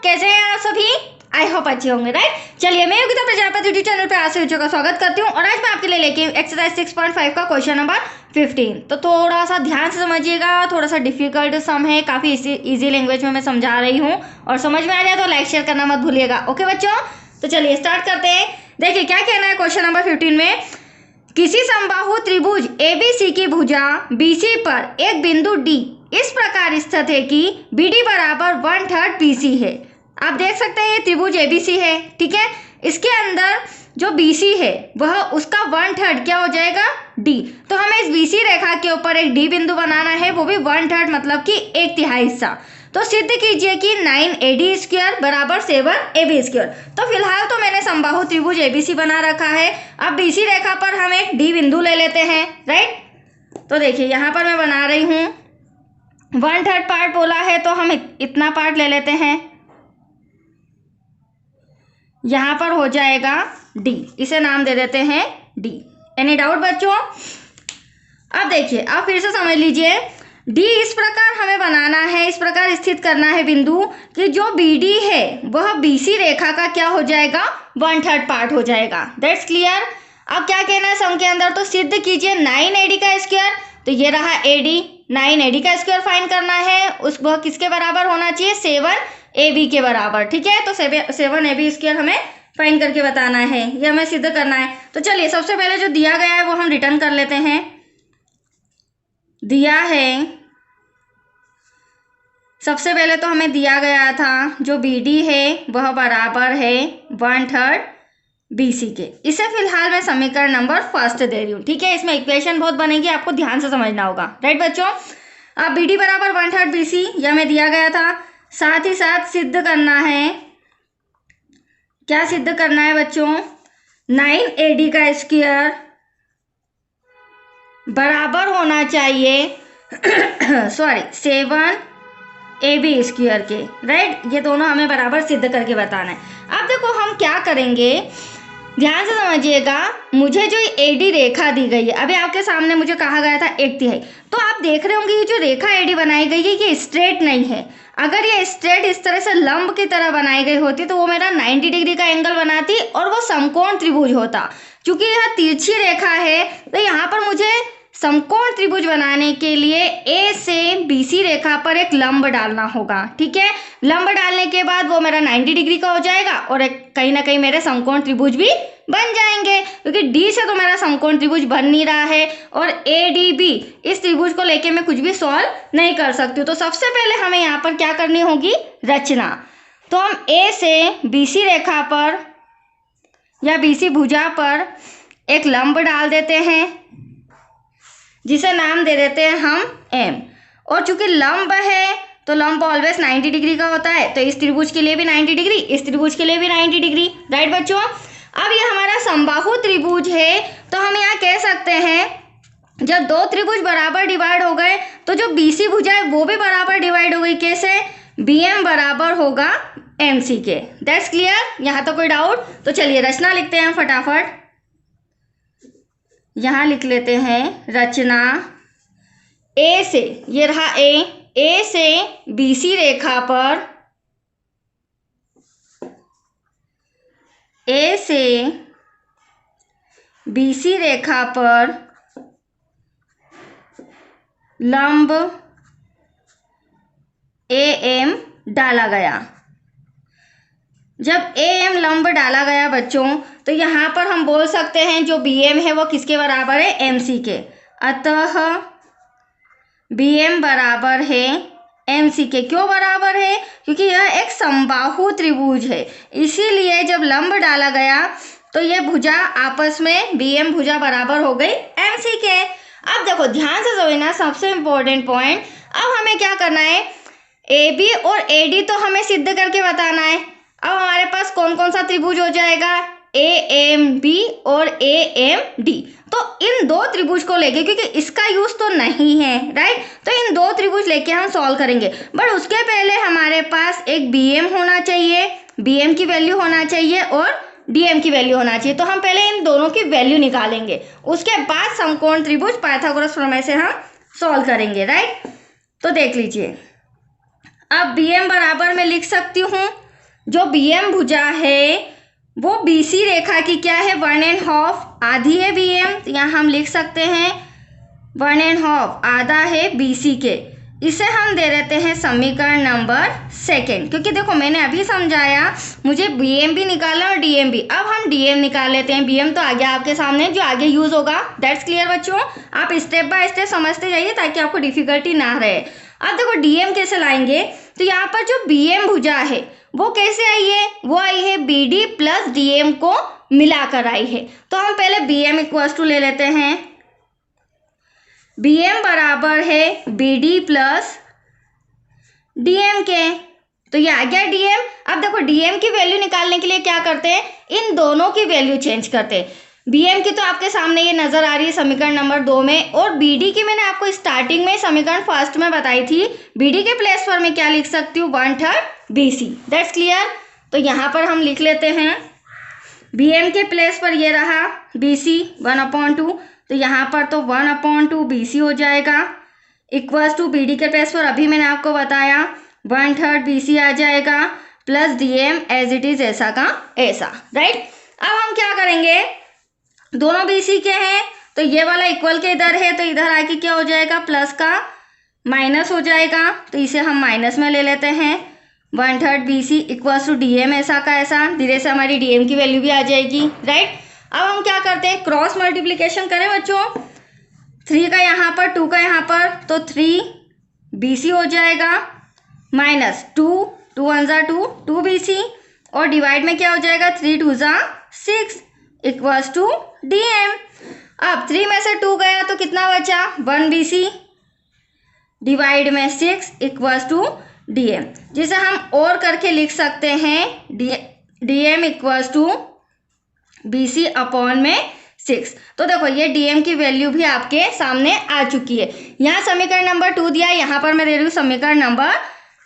कैसे हैं आप सभी? आई होप अच्छे होंगे, राइट। चलिए, मैं योगिता प्रजापति यूट्यूब चैनल पे आप सभी बच्चों का स्वागत करती हूँ और आज मैं आपके लिए लेके एक्सरसाइज 6.5 का क्वेश्चन नंबर 15। तो थोड़ा सा ध्यान से समझिएगा, थोड़ा सा डिफिकल्ट सम है, काफी इजी लैंग्वेज में मैं समझा रही हूँ और समझ में आ जाए तो लाइक शेयर करना मत भूलिएगा। ओके बच्चों, तो चलिए स्टार्ट करते हैं। देखिए क्या कहना है क्वेश्चन नंबर 15 में। किसी समबाहु त्रिभुज एबीसी की भुजा बीसी पर एक बिंदु डी इस प्रकार स्थित है कि बीडी बराबर 1/3 बीसी है। आप देख सकते हैं ये त्रिभुज एबीसी है, ठीक है। इसके अंदर जो बीसी है वह उसका 1/3 क्या हो जाएगा, डी। तो हमें इस बीसी रेखा के ऊपर एक डी बिंदु बनाना है, वो भी 1/3 मतलब कि 1/3 हिस्सा। तो सिद्ध कीजिए कि 9AD² बराबर 7AB²। तो फिलहाल तो मैंने समबाहु त्रिभुज एबीसी बना रखा है। अब बीसी रेखा पर हम एक डी बिंदु ले लेते हैं, राइट। तो देखिए यहाँ पर मैं बना रही हूँ, 1/3 पार्ट बोला है तो हम इतना पार्ट ले लेते हैं। यहाँ पर हो जाएगा डी, इसे नाम दे देते हैं डी। एनी डाउट बच्चों? अब देखिए, आप फिर से समझ लीजिए। डी इस प्रकार हमें बनाना है, इस प्रकार स्थित करना है बिंदु कि जो बीडी है वह बीसी रेखा का क्या हो जाएगा, 1/3 पार्ट हो जाएगा। That's clear. अब क्या कहना है सम के अंदर, तो सिद्ध कीजिए 9AD²। तो ये रहा AD, 9AD² फाइंड करना है, उस वह किसके बराबर होना चाहिए, 7AB के बराबर, ठीक है। तो 7AB² हमें फाइंड करके बताना है, ये हमें सिद्ध करना है। तो चलिए सबसे पहले जो दिया गया है वो हम रिटर्न कर लेते हैं। दिया है, सबसे पहले तो हमें दिया गया था जो बीडी है वह बराबर है 1/3 बीसी के। इसे फिलहाल मैं समीकरण नंबर 1 दे रही हूँ, ठीक है। इसमें इक्वेशन बहुत बनेगी, आपको ध्यान से समझना होगा, राइट बच्चों। अब बीडी बराबर 1/3 बीसी यह हमें दिया गया था। साथ ही साथ सिद्ध करना है, क्या सिद्ध करना है बच्चों, 9AD² बराबर होना चाहिए 7AB² के, राइट। ये दोनों हमें बराबर सिद्ध करके बताना है। अब देखो हम क्या करेंगे, ध्यान से समझिएगा। मुझे जो एडी रेखा दी गई है, अभी आपके सामने मुझे कहा गया था 1/3, तो आप देख रहे होंगे ये जो रेखा एडी बनाई गई है ये स्ट्रेट नहीं है। अगर ये स्ट्रेट इस तरह से लंब की तरह बनाई गई होती तो वो मेरा 90 डिग्री का एंगल बनाती और वो समकोण त्रिभुज होता। क्योंकि यह तिरछी रेखा है तो यहाँ पर मुझे समकोण त्रिभुज बनाने के लिए ए से बीसी रेखा पर एक लंब डालना होगा, ठीक है। लंब डालने के बाद वो मेरा 90 डिग्री का हो जाएगा और एक कहीं ना कहीं मेरे समकोण त्रिभुज भी बन जाएंगे, क्योंकि डी से तो मेरा समकोण त्रिभुज बन नहीं रहा है और ADB इस त्रिभुज को लेके मैं कुछ भी सॉल्व नहीं कर सकती हूँ। तो सबसे पहले हमें यहाँ पर क्या करनी होगी, रचना। तो हम ए से बीसी रेखा पर या बीसी भुजा पर एक लंब डाल देते हैं, जिसे नाम दे देते हैं हम M। और चूंकि लंब है तो लंब ऑलवेज 90 डिग्री का होता है, तो इस त्रिभुज के लिए भी 90 डिग्री, इस त्रिभुज के लिए भी 90 डिग्री, राइट बच्चों। अब ये हमारा समबाहु त्रिभुज है, तो हम यहाँ कह सकते हैं जब दो त्रिभुज बराबर डिवाइड हो गए तो जो बीसी भुजा है वो भी बराबर डिवाइड हो गई। कैसे, BM बराबर होगा MC के। दैट्स क्लियर, यहाँ तो कोई डाउट? तो चलिए रचना लिखते हैं फटाफट। यहाँ लिख लेते हैं रचना। ए से, ये रहा ए से बीसी रेखा पर, ए से बीसी रेखा पर लंब AM डाला गया। जब AM लंब डाला गया बच्चों तो यहाँ पर हम बोल सकते हैं जो BM है वो किसके बराबर है, MC के। अतः BM बराबर है MC के। क्यों बराबर है, क्योंकि यह एक समबाहु त्रिभुज है, इसीलिए जब लंब डाला गया तो ये भुजा आपस में BM भुजा बराबर हो गई MC के। अब देखो ध्यान से समझना, सबसे इंपॉर्टेंट पॉइंट। अब हमें क्या करना है, AB और AD तो हमें सिद्ध करके बताना है। अब हमारे पास कौन कौन सा त्रिभुज हो जाएगा, AMB और AMD। तो इन दो त्रिभुज को लेके, क्योंकि इसका यूज तो नहीं है, राइट, तो इन दो त्रिभुज लेके हम सॉल्व करेंगे। बट उसके पहले हमारे पास एक BM होना चाहिए, BM की वैल्यू होना चाहिए और DM की वैल्यू होना चाहिए। तो हम पहले इन दोनों की वैल्यू निकालेंगे, उसके बाद समकोण त्रिभुज पाइथागोरस प्रमेय से हम सॉल्व करेंगे, राइट। तो देख लीजिए, अब BM बराबर मैं लिख सकती हूँ जो BM भुजा है वो BC रेखा की क्या है, 1.5 आधी है BM, तो यहाँ हम लिख सकते हैं 1.5 आधा है BC के। इसे हम दे देते हैं समीकरण नंबर 2, क्योंकि देखो मैंने अभी समझाया मुझे BM भी निकालना और DM भी। अब हम DM निकाल लेते हैं, BM तो आगे आपके सामने जो आगे यूज होगा। दैट्स क्लियर बच्चों, आप स्टेप बाय स्टेप समझते जाइए ताकि आपको डिफिकल्टी ना रहे। अब देखो DM कैसे लाएंगे, तो यहाँ पर जो BM भुजा है वो कैसे आई है, वो आई है BD प्लस DM को मिलाकर आई है। तो हम पहले BM इक्वल टू ले लेते हैं, BM बराबर है BD प्लस DM के, तो ये आ गया DM। अब देखो DM की वैल्यू निकालने के लिए क्या करते हैं, इन दोनों की वैल्यू चेंज करते हैं। BM की तो आपके सामने ये नजर आ रही है समीकरण नंबर 2 में, और BD की मैंने आपको स्टार्टिंग में समीकरण फर्स्ट में बताई थी। BD के प्लेस पर मैं क्या लिख सकती हूँ, 1/3 BC। That's clear. तो यहाँ पर हम लिख लेते हैं BM के प्लेस पर ये रहा BC 1/2, तो यहाँ पर तो 1/2 BC हो जाएगा, इक्वल्स टू BD के प्लेस पर अभी मैंने आपको बताया 1/3 BC आ जाएगा, plus DM as it is ऐसा का ऐसा, राइट। अब हम क्या करेंगे, दोनों BC के हैं तो ये वाला इक्वल के इधर है, तो इधर आके क्या हो जाएगा, प्लस का माइनस हो जाएगा, तो इसे हम माइनस में ले लेते हैं। 1/3 BC इक्वल्स टू DM ऐसा का ऐसा, धीरे से हमारी DM की वैल्यू भी आ जाएगी, राइट। अब हम क्या करते हैं, क्रॉस मल्टीप्लीकेशन करें बच्चों, 3 का यहाँ पर 2 का यहाँ पर, तो 3 BC हो जाएगा, माइनस 2 2 1 2 2 BC, और डिवाइड में क्या हो जाएगा, 3 2 6 इक्वल्स टू DM। अब 3 में से 2 गया तो कितना बचा, 1 BC, डिवाइड में 6 इक्वल्स टू DM, जिसे हम और करके लिख सकते हैं DM equals to BC upon में 6। तो देखो ये DM की वैल्यू भी आपके सामने आ चुकी है। यहाँ समीकरण नंबर 2 दिया है, यहाँ पर मैं दे रही हूँ समीकरण नंबर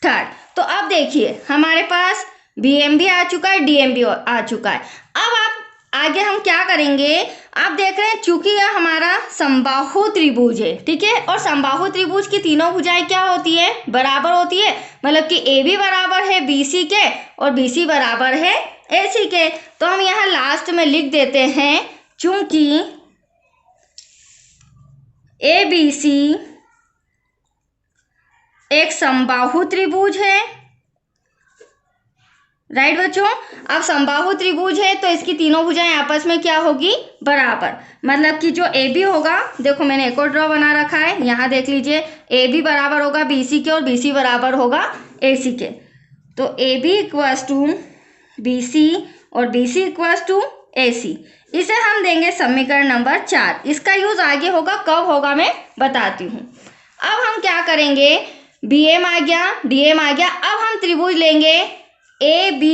3। तो अब देखिए हमारे पास BM भी आ चुका है, DM भी आ चुका है। अब आप आगे हम क्या करेंगे, आप देख रहे हैं चूंकि यह हमारा समबाहु त्रिभुज है, ठीक है, और समबाहु त्रिभुज की तीनों भुजाएं क्या होती है, बराबर होती है, मतलब कि AB बराबर है BC के और BC बराबर है AC के। तो हम यहाँ लास्ट में लिख देते हैं, चूंकि ABC एक समबाहु त्रिभुज है, राइट बच्चों। अब समबाहु त्रिभुज है तो इसकी तीनों भुजाएं आपस में क्या होगी, बराबर, मतलब कि जो AB होगा, देखो मैंने एक और ड्रॉ बना रखा है, यहाँ देख लीजिए, AB बराबर होगा BC के और BC बराबर होगा AC के। तो AB इक्वल्स टू BC और BC इक्वल्स टू AC, इसे हम देंगे समीकरण नंबर 4। इसका यूज आगे होगा, कब होगा मैं बताती हूँ। अब हम क्या करेंगे, BM आ गया, DM आ गया, अब हम त्रिभुज लेंगे AB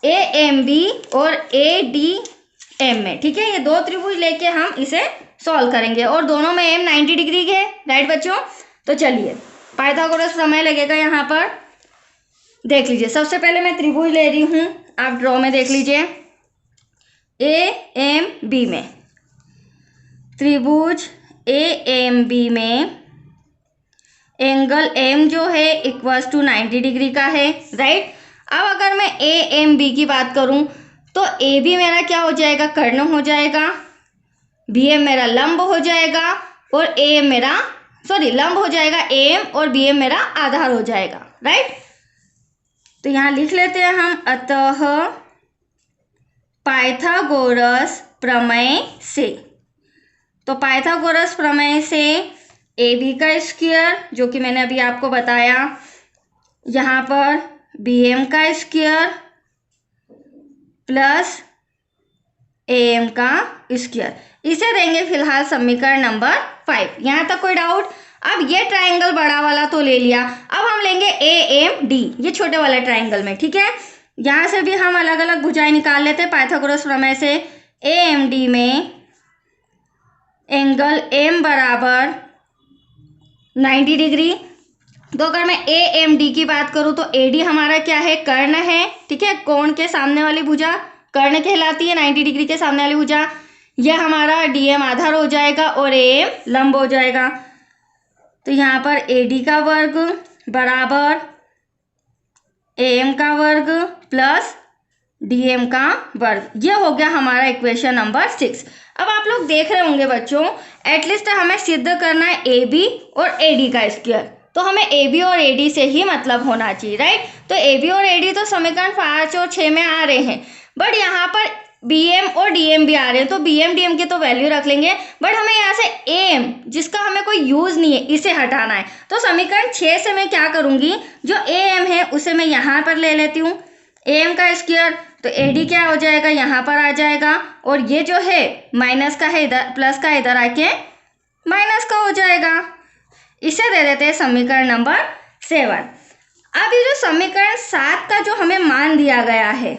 AMB और ADM में, ठीक है, ये दो त्रिभुज लेके हम इसे सॉल्व करेंगे, और दोनों में M 90 डिग्री के, राइट बच्चों। तो चलिए पाइथागोरस समय लगेगा, यहाँ पर देख लीजिए। सबसे पहले मैं त्रिभुज ले रही हूँ, आप ड्रॉ में देख लीजिए, AMB में, त्रिभुज AMB में एंगल M जो है इक्वल्स टू 90 डिग्री का है, राइट। अब अगर मैं AMB की बात करूं तो AB मेरा क्या हो जाएगा, कर्ण हो जाएगा, BM मेरा लंब हो जाएगा, और AM मेरा लंब हो जाएगा AM, और BM मेरा आधार हो जाएगा, राइट। तो यहाँ लिख लेते हैं हम, अतः पाइथागोरस प्रमेय से, तो पाइथागोरस प्रमेय से AB का स्क्वायर जो कि मैंने अभी आपको बताया, यहाँ पर BM का स्क्वायर प्लस AM का स्क्वायर, इसे देंगे फिलहाल समीकरण नंबर 5। यहाँ तक कोई डाउट। अब ये ट्राइंगल बड़ा वाला तो ले लिया, अब हम लेंगे AMD, ये छोटे वाले ट्राइंगल में, ठीक है। यहाँ से भी हम अलग अलग भुजाएं निकाल लेते हैं पाइथागोरस प्रमेय से। AMD में एंगल M बराबर 90 डिग्री, तो अगर मैं AMD की बात करूं तो AD हमारा क्या है, कर्ण है, ठीक है, कोण के सामने वाली भुजा कर्ण कहलाती है, 90 डिग्री के सामने वाली भुजा। यह हमारा DM आधार हो जाएगा और AM लंब हो जाएगा। तो यहाँ पर AD का वर्ग बराबर AM का वर्ग प्लस DM का वर्ग, ये हो गया हमारा इक्वेशन नंबर 6। अब आप लोग देख रहे होंगे बच्चों, एटलीस्ट हमें सिद्ध करना है AB और AD का स्क्वायर, तो हमें AB और AD से ही मतलब होना चाहिए, राइट। तो AB और AD तो समीकरण 5 और 6 में आ रहे हैं, बट यहाँ पर BM और DM भी आ रहे हैं, तो BM DM की तो वैल्यू रख लेंगे, बट हमें यहाँ से AM जिसका हमें कोई यूज नहीं है इसे हटाना है। तो समीकरण 6 से मैं क्या करूंगी, जो AM है उसे मैं यहाँ पर ले लेती हूँ, AM का स्क्वायर, तो AD क्या हो जाएगा, यहाँ पर आ जाएगा, और ये जो है माइनस का है इधर, प्लस का इधर आके माइनस का हो जाएगा। इसे दे देते हैं समीकरण नंबर 7। अब ये जो समीकरण 7 का जो हमें मान दिया गया है,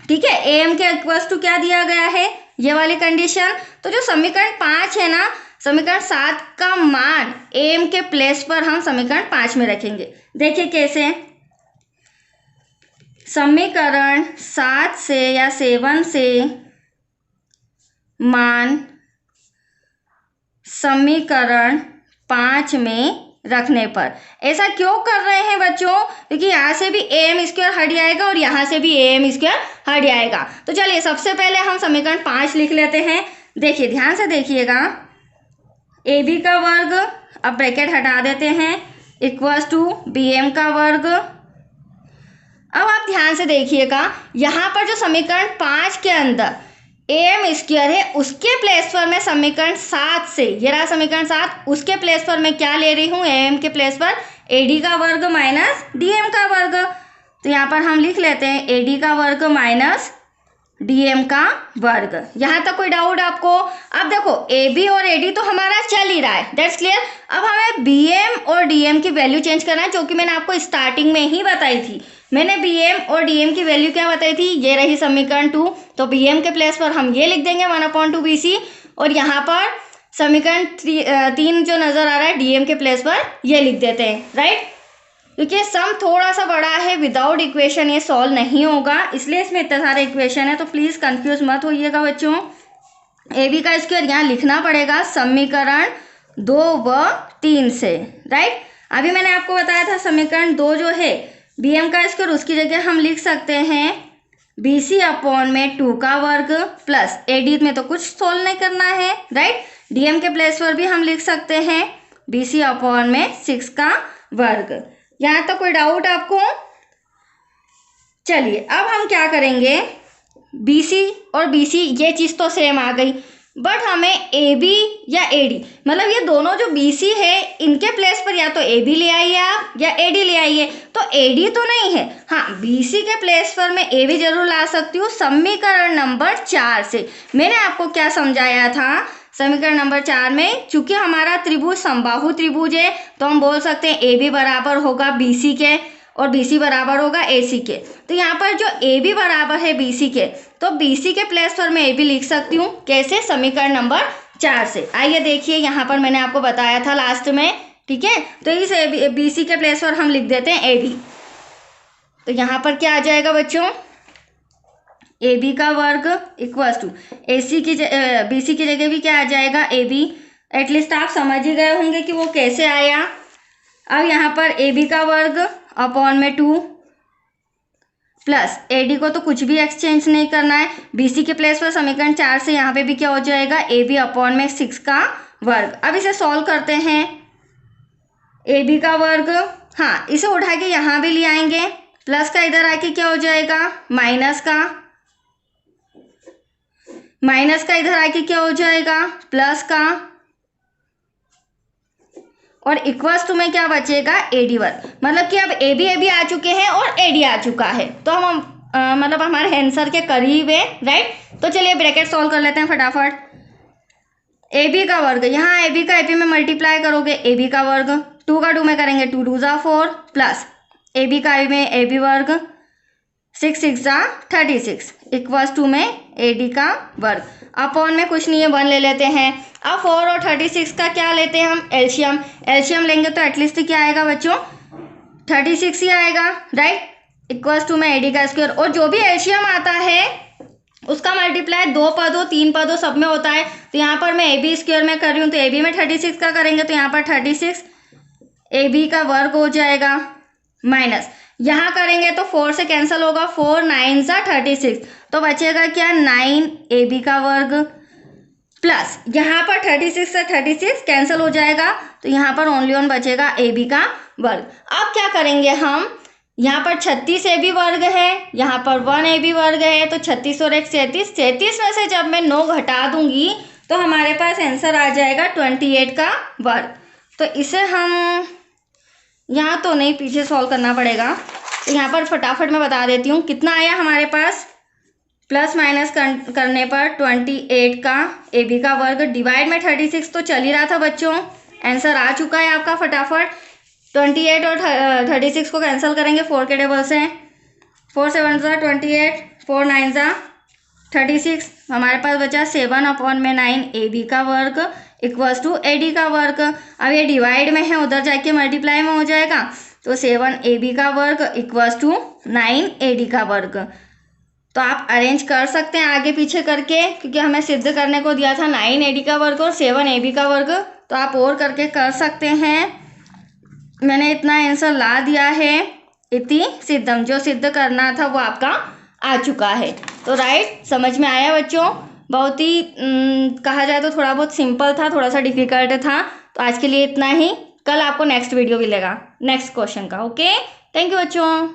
ठीक है, AM के इक्वल्स टू क्या दिया गया है, ये वाली कंडीशन, तो जो समीकरण 5 है ना, समीकरण 7 का मान AM के प्लेस पर हम समीकरण 5 में रखेंगे। देखिए कैसे, समीकरण 7 से या 7 से मान समीकरण 5 में रखने पर, ऐसा क्यों कर रहे हैं बच्चों, क्योंकि यहाँ से भी AM स्क्वायर हट जाएगा और यहाँ से भी AM स्क्वायर हट जाएगा। तो चलिए सबसे पहले हम समीकरण 5 लिख लेते हैं। देखिए ध्यान से देखिएगा, AB का वर्ग, अब ब्रैकेट हटा देते हैं, इक्वल्स टू BM का वर्ग। अब आप ध्यान से देखिएगा, यहाँ पर जो समीकरण 5 के अंदर AM स्क्वायर है उसके प्लेस पर मैं समीकरण 7 से, ये रहा समीकरण 7, उसके प्लेस पर मैं क्या ले रही हूँ, AM के प्लेस पर AD का वर्ग माइनस DM का वर्ग। तो यहाँ पर हम लिख लेते हैं AD का वर्ग माइनस DM का वर्ग। यहाँ तक कोई डाउट आपको? अब देखो AB और AD तो हमारा चल ही रहा है, दैट्स क्लियर। अब हमें BM और DM की वैल्यू चेंज करना है, जो कि मैंने आपको स्टार्टिंग में ही बताई थी। मैंने BM और DM की वैल्यू क्या बताई थी, ये रही समीकरण 2, तो BM के प्लेस पर हम ये लिख देंगे 1/2 BC, और यहाँ पर समीकरण 3 जो नजर आ रहा है DM के प्लेस पर ये लिख देते हैं, राइट। क्योंकि सम थोड़ा सा बड़ा है, विदाउट इक्वेशन ये सॉल्व नहीं होगा, इसलिए इसमें इतने सारे इक्वेशन है, तो प्लीज कंफ्यूज मत होइएगा बच्चों। AB का स्क्वायर यहाँ लिखना पड़ेगा समीकरण 2 व 3 से, राइट। अभी मैंने आपको बताया था समीकरण 2 जो है BM का स्क्वायर, उसकी जगह हम लिख सकते हैं BC/2 का वर्ग प्लस AD में तो कुछ सोल्व नहीं करना है, राइट। DM के प्लेस पर भी हम लिख सकते हैं BC/6 का वर्ग। यहाँ तक कोई डाउट आपको? चलिए अब हम क्या करेंगे, BC और BC ये चीज़ तो सेम आ गई, बट हमें AB या AD, मतलब ये दोनों जो BC है इनके प्लेस पर या तो AB ले आइए आप या AD ले आइए। तो AD तो नहीं है, हाँ BC के प्लेस पर मैं AB जरूर ला सकती हूँ समीकरण नंबर 4 से। मैंने आपको क्या समझाया था, समीकरण नंबर 4 में चूंकि हमारा त्रिभुज समबाहु त्रिभुज है, तो हम बोल सकते हैं AB बराबर होगा BC के और BC बराबर होगा AC के। तो यहाँ पर जो AB बराबर है BC के, तो BC के प्लेस पर मैं AB लिख सकती हूँ, कैसे, समीकरण नंबर 4 से। आइए देखिए, यहाँ पर मैंने आपको बताया था लास्ट में, ठीक है। तो इस BC के प्लेस पर हम लिख देते हैं AB। तो यहाँ पर क्या आ जाएगा बच्चों, AB का वर्ग इक्वल्स टू BC की जगह भी क्या आ जाएगा, AB। एटलीस्ट आप समझ ही गए होंगे कि वो कैसे आया। अब यहाँ पर AB का वर्ग अपॉन में 2 प्लस AD को तो कुछ भी एक्सचेंज नहीं करना है, BC के प्लेस पर समीकरण 4 से यहाँ पे भी क्या हो जाएगा, AB/6 का वर्ग। अब इसे सॉल्व करते हैं, AB का वर्ग, हाँ इसे उठा के यहाँ भी ले आएंगे, प्लस का इधर आके क्या हो जाएगा, माइनस का इधर आके क्या हो जाएगा, प्लस का, और इक्वल्स टू में क्या बचेगा, AD वर्ग। मतलब कि अब AB आ चुके हैं और AD आ चुका है, तो हम मतलब हमारे आंसर के करीब है, राइट। तो चलिए ब्रैकेट सॉल्व कर लेते हैं फटाफट। AB का वर्ग, यहाँ AB का AP में मल्टीप्लाई करोगे, AB का वर्ग 2 का 2 में करेंगे, 2 2 जा 4 प्लस AB का में AB वर्ग 6 6 जा 36 इक्वल्स टू में AD का वर्ग। अपॉन में कुछ नहीं है, 1 ले लेते हैं। अब 4 और 36 का क्या लेते हैं हम, एलसीएम लेंगे, तो एटलीस्ट क्या आएगा बच्चों, 36 ही आएगा, राइट। इक्वल्स टू में AD का स्क्वायर, और जो भी एलसीएम आता है उसका मल्टीप्लाई 2 पदों 3 पदों सब में होता है। तो यहाँ पर मैं AB स्क्वायर में कर रही हूँ, तो AB में 36 का करेंगे, तो यहाँ पर 36 AB का वर्ग हो जाएगा, माइनस यहाँ करेंगे तो 4 से कैंसिल होगा, 4 9 सा 36, तो बचेगा क्या 9ab का वर्ग, प्लस यहाँ पर 36 से 36 कैंसिल हो जाएगा, तो यहाँ पर ओनली वन बचेगा ab का वर्ग। अब क्या करेंगे हम, यहाँ पर 36ab वर्ग है, यहाँ पर 1ab वर्ग है, तो 36 और 1 37, 37 में से जब मैं 9 घटा दूंगी तो हमारे पास आंसर आ जाएगा 28 का वर्ग। तो इसे हम यहाँ तो नहीं, पीछे सॉल्व करना पड़ेगा, तो यहाँ पर फटाफट मैं बता देती हूँ कितना आया हमारे पास। प्लस माइनस करने पर 28 का ab का वर्ग डिवाइड में 36 तो चल ही रहा था बच्चों, आंसर आ चुका है आपका फटाफट। 28 और 36 को कैंसिल करेंगे 4 के टेबल से, 4 7 सा 28, 4 9 सा 36, हमारे पास बचा 7/9 ab का वर्ग इक्वल्स टू ad का वर्ग। अब ये डिवाइड में है, उधर जाके मल्टीप्लाई में हो जाएगा, तो 7ab का वर्ग इक्वल्स टू 9ad का वर्ग। तो आप अरेंज कर सकते हैं आगे पीछे करके, क्योंकि हमें सिद्ध करने को दिया था 9ad का वर्ग और 7ab का वर्ग, तो आप और करके कर सकते हैं। मैंने इतना आंसर ला दिया है, इति सिद्धम, जो सिद्ध करना था वो आपका आ चुका है। तो राइट, समझ में आया बच्चों, बहुत ही कहा जाए तो थोड़ा बहुत सिंपल था, थोड़ा सा डिफिकल्ट था। तो आज के लिए इतना ही, कल आपको नेक्स्ट वीडियो मिलेगा नेक्स्ट क्वेश्चन का। ओके, थैंक यू बच्चों।